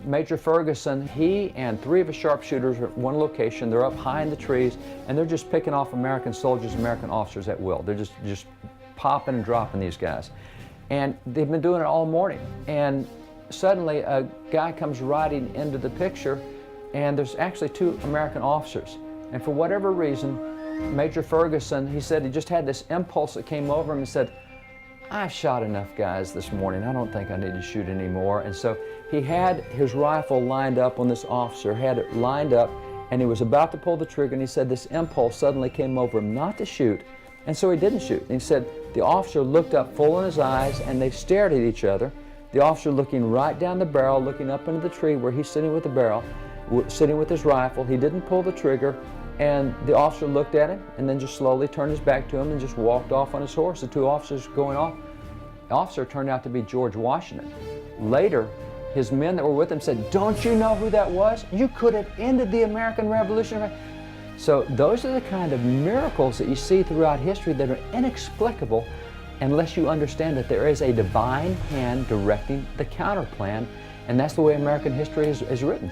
Major Ferguson, he and 3 of his sharpshooters are at one location. They're up high in the trees, and they're just picking off American soldiers, American officers at will. They're just popping and dropping these guys. And they've been doing it all morning. And suddenly a guy comes riding into the picture, and there's actually 2 American officers. And for whatever reason, Major Ferguson, he said he just had this impulse that came over him and said, I've shot enough guys this morning. I don't think I need to shoot anymore. And so he had his rifle lined up on this officer, had it lined up, and he was about to pull the trigger, and he said this impulse suddenly came over him not to shoot, and so he didn't shoot. And he said the officer looked up full in his eyes, and they stared at each other. The officer looking right down the barrel, looking up into the tree where he's sitting with the barrel, sitting with his rifle. He didn't pull the trigger, and the officer looked at him and then just slowly turned his back to him and just walked off on his horse. The 2 officers going off. The officer turned out to be George Washington. Later, his men that were with him said, don't you know who that was? You could have ended the American Revolution. So those are the kind of miracles that you see throughout history that are inexplicable unless you understand that there is a divine hand directing the counterplan, and that's the way American history is written.